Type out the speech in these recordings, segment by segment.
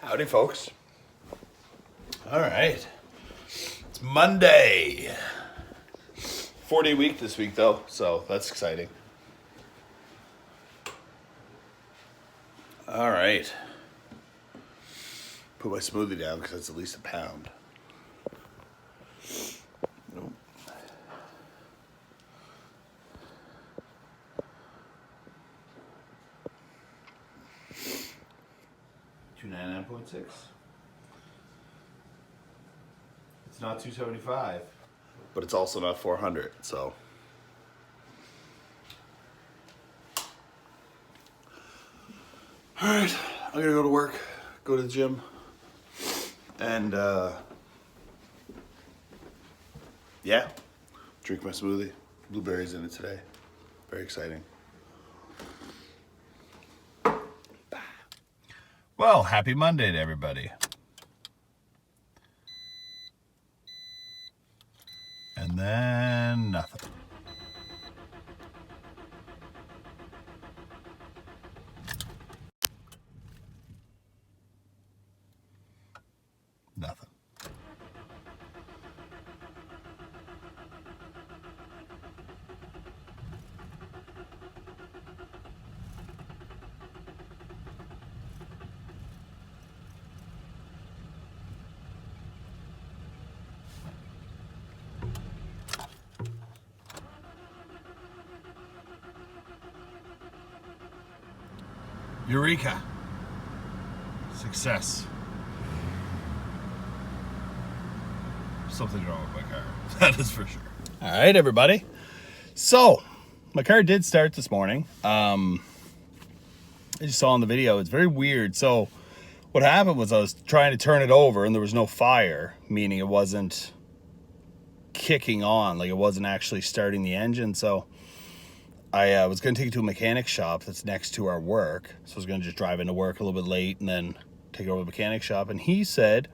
Howdy, folks. All right. It's Monday. 4-day week this week, though, so that's exciting. All right. Put my smoothie down because it's at least a pound. Nope. $299.6. It's not $275, but it's also not $400. So, all right, I'm gonna go to work, go to the gym, and yeah, drink my smoothie. Blueberries in it today. Very exciting. Well, happy Monday to everybody. And then nothing. Nothing. Eureka. Success. Something wrong with my car. That is for sure. All right, everybody. So, my car did start this morning. As you saw in the video, it's very weird. So, what happened was I was trying to turn it over and there was no fire, meaning it wasn't kicking on, like it wasn't actually starting the engine. So, I was going to take it to a mechanic shop that's next to our work. So I was going to just drive into work a little bit late and then take it over to the mechanic shop. And he said,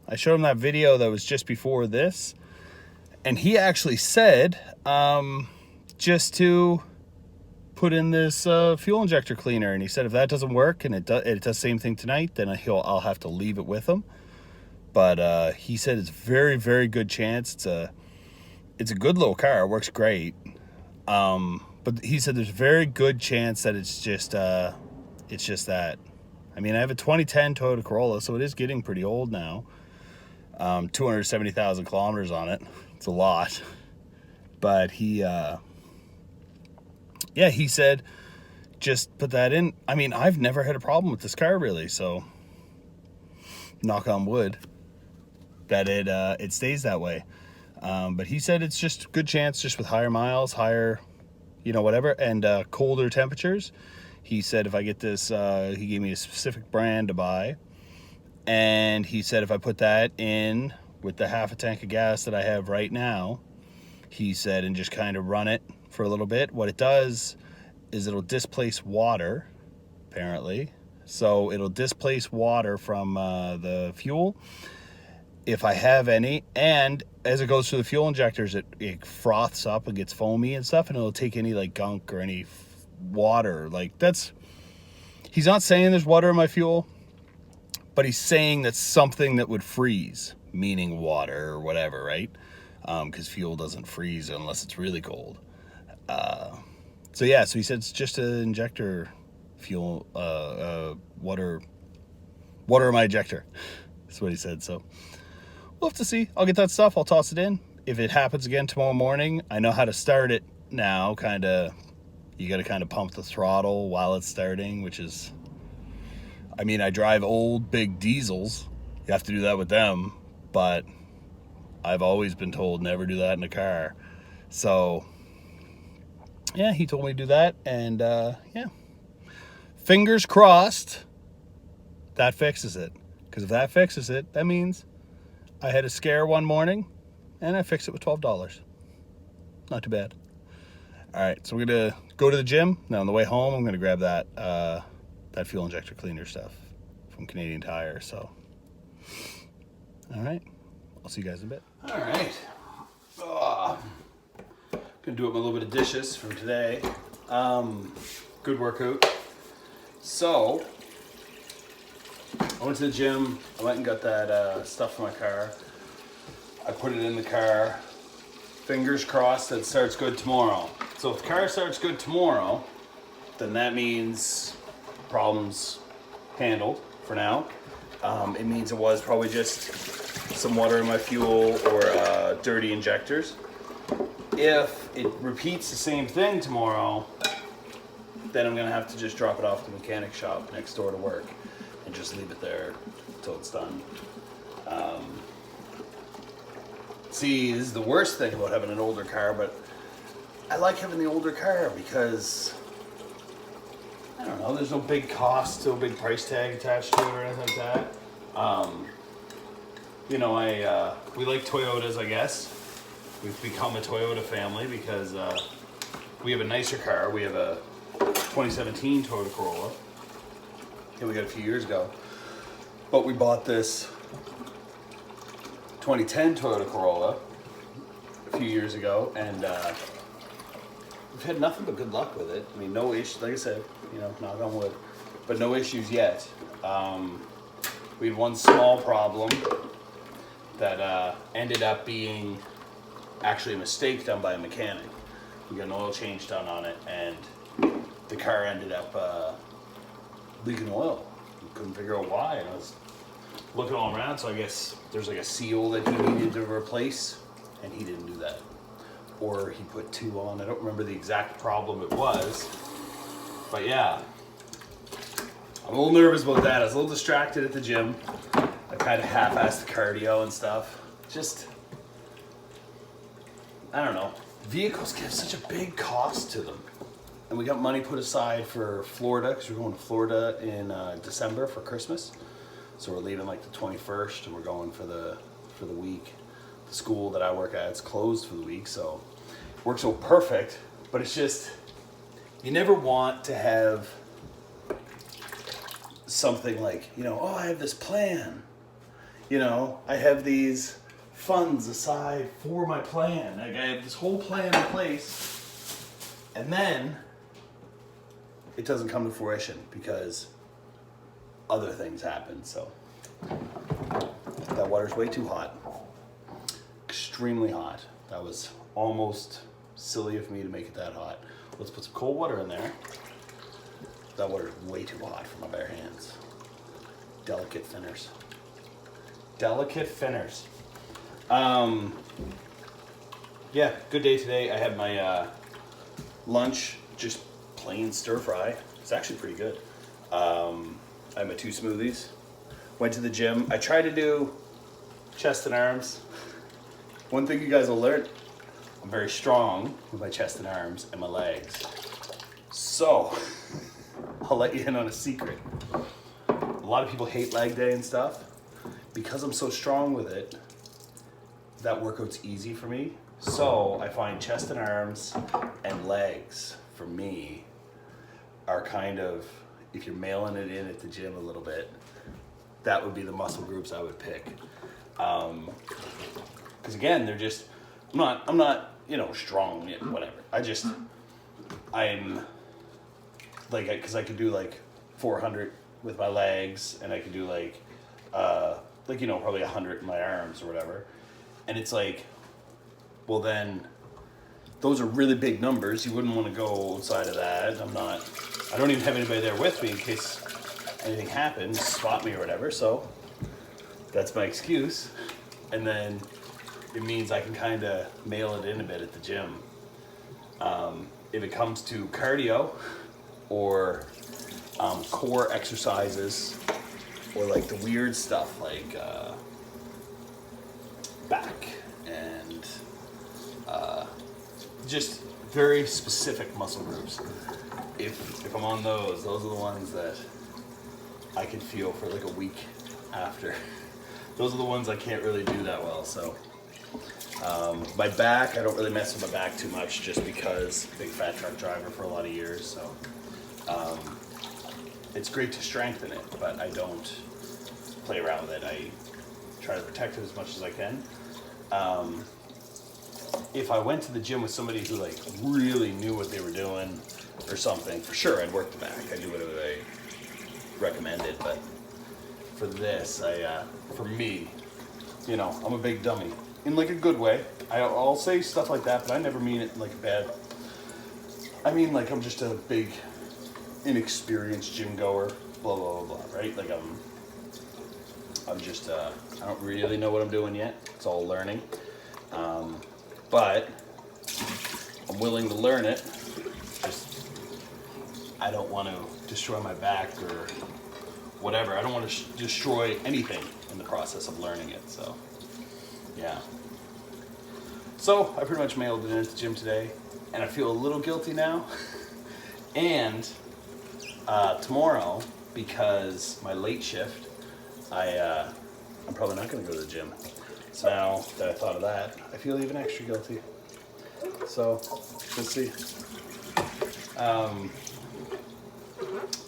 I showed him that video that was just before this. And he actually said, just to put in this fuel injector cleaner. And he said, if that doesn't work and it does the same thing tonight, then I'll have to leave it with him. But he said it's very, very good chance. It's a good little car. It works great. But he said there's a very good chance that it's just that. I mean, I have a 2010 Toyota Corolla, so it is getting pretty old now. 270,000 kilometers on it. It's a lot. But he said just put that in. I mean, I've never had a problem with this car really, so knock on wood that it stays that way. But he said it's just a good chance, just with higher miles, higher, whatever, and colder temperatures. He said if I get this, he gave me a specific brand to buy. And he said if I put that in with the half a tank of gas that I have right now, he said, and just kind of run it for a little bit, what it does is it'll displace water, apparently. So it'll displace water from the fuel, if I have any, and as it goes through the fuel injectors, it froths up and gets foamy and stuff, and it'll take any like gunk or any water. Like he's not saying there's water in my fuel, but he's saying that's something that would freeze, meaning water or whatever, right? Because fuel doesn't freeze unless it's really cold. So he said it's just an injector fuel, water in my ejector. That's what he said, so we'll have to see. I'll get that stuff. I'll toss it in. If it happens again tomorrow morning, I know how to start it now. You got to kind of pump the throttle while it's starting, which is, I mean, I drive old big diesels. You have to do that with them, but I've always been told never do that in a car. So, yeah, he told me to do that, and fingers crossed that fixes it. Because if that fixes it, that means I had a scare one morning, and I fixed it with $12. Not too bad. All right, so we're going to go to the gym. Now, on the way home, I'm going to grab that fuel injector cleaner stuff from Canadian Tire. So, all right, I'll see you guys in a bit. All right. Going to do up a little bit of dishes from today. Good workout. So, I went to the gym. I went and got that stuff for my car. I put it in the car. Fingers crossed that it starts good tomorrow. So if the car starts good tomorrow, then that means problems handled for now. It means it was probably just some water in my fuel or dirty injectors. If it repeats the same thing tomorrow, then I'm gonna have to just drop it off to the mechanic shop next door to work and just leave it there until it's done. See, this is the worst thing about having an older car, but I like having the older car because, I don't know, there's no big cost, no big price tag attached to it or anything like that. You know, we like Toyotas, I guess. We've become a Toyota family because we have a nicer car. We have a 2017 Toyota Corolla that we got a few years ago. But we bought this 2010 Toyota Corolla a few years ago, and we've had nothing but good luck with it. I mean, no issues, like I said, you know, knock on wood, but no issues yet. We had one small problem that ended up being actually a mistake done by a mechanic. We got an oil change done on it, and the car ended up leaking oil. We couldn't figure out why, and I was looking all around, so I guess there's like a seal that he needed to replace, and he didn't do that. Or he put two on. I don't remember the exact problem it was, but yeah. I'm a little nervous about that. I was a little distracted at the gym. I kind of half-assed the cardio and stuff. Just, I don't know. Vehicles get such a big cost to them. And we got money put aside for Florida, because we're going to Florida in December for Christmas. So we're leaving like the 21st, and we're going for the week. The school that I work at is closed for the week, so it works so perfect. But it's just, you never want to have something like, you know, oh, I have this plan. You know, I have these funds aside for my plan. Like, I have this whole plan in place, and then it doesn't come to fruition because other things happen. So that water's way too hot. Extremely hot. That was almost silly of me to make it that hot. Let's put some cold water in there. That water's way too hot for my bare hands. Delicate thinners. Delicate thinners. Yeah, good day today. I had my lunch, just plain stir fry. It's actually pretty good. I had my 2 smoothies. Went to the gym. I tried to do chest and arms. One thing you guys will learn, I'm very strong with my chest and arms and my legs. So, I'll let you in on a secret. A lot of people hate leg day and stuff. Because I'm so strong with it, that workout's easy for me. So, I find chest and arms and legs, for me, are kind of, if you're mailing it in at the gym a little bit, that would be the muscle groups I would pick. Because again, they're just, I'm not, you know, strong, whatever. I'm like, because I could do like 400 with my legs, and I could do like, you know, probably 100 in my arms or whatever. And it's like, well then, those are really big numbers. You wouldn't want to go outside of that. I don't even have anybody there with me in case anything happens, spot me or whatever. So that's my excuse. And then it means I can kind of mail it in a bit at the gym. If it comes to cardio or core exercises or like the weird stuff like back and just very specific muscle groups. If I'm on those are the ones that I can feel for like a week after. Those are the ones I can't really do that well. So my back, I don't really mess with my back too much just because big fat truck driver for a lot of years. So it's great to strengthen it, but I don't play around with it. I try to protect it as much as I can. If I went to the gym with somebody who like really knew what they were doing or something, for sure I'd work the back. I'd do whatever they recommended, but for this, for me, you know, I'm a big dummy in like a good way. I'll say stuff like that, but I never mean it in like a bad. I mean, like I'm just a big, inexperienced gym goer. Blah blah blah blah. Right? Like I'm just I don't really know what I'm doing yet. It's all learning. But I'm willing to learn it. Just I don't want to destroy my back or whatever. I don't want to destroy anything in the process of learning it. So yeah. So I pretty much mailed it in at the gym today, and I feel a little guilty now. And tomorrow, because my late shift, I'm probably not going to go to the gym. So now that I thought of that, I feel even extra guilty. So let's see.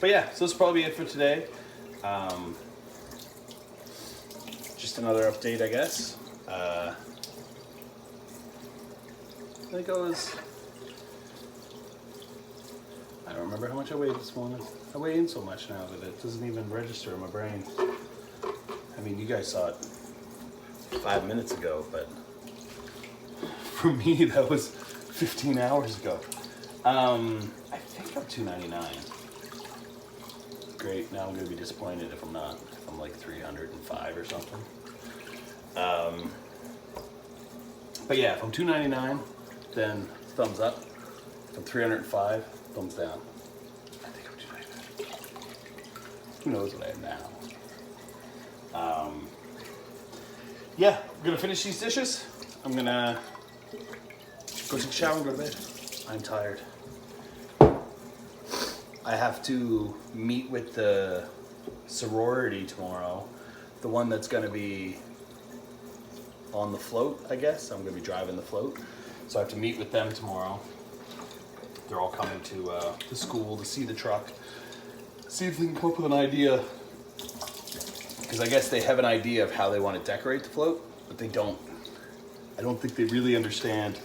But yeah, so this will probably be it for today. Just another update, I guess. I think I don't remember how much I weighed this morning. I weigh in so much now that it doesn't even register in my brain. I mean, you guys saw it 5 minutes ago, but for me, that was 15 hours ago. I think I'm 299. Great, now I'm gonna be disappointed if I'm not. If I'm like 305 or something. But yeah, if I'm 299, then thumbs up. If I'm 305, thumbs down. I think I'm 299. Who knows what I am now? Yeah, I'm gonna finish these dishes. I'm gonna go take a shower and go to bed. I'm tired. I have to meet with the sorority tomorrow, the one that's gonna be on the float, I guess. I'm gonna be driving the float. So I have to meet with them tomorrow. They're all coming to the school to see the truck, see if they can come up with an idea. Because I guess they have an idea of how they want to decorate the float, but they don't. I don't think they really understand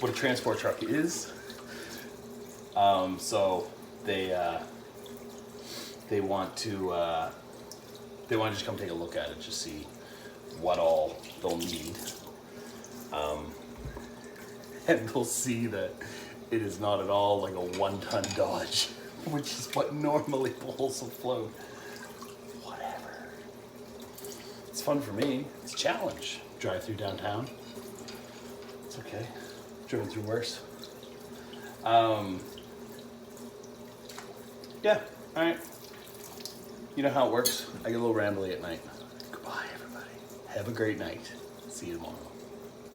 what a transport truck is. So they want to just come take a look at it, just see what all they'll need, and they'll see that it is not at all like a 1-ton Dodge, which is what normally pulls a float. Whatever. It's fun for me. It's a challenge. Drive through downtown. It's okay. Driven through worse. Yeah, all right. You know how it works. I get a little rambly at night. Goodbye, everybody. Have a great night. See you tomorrow.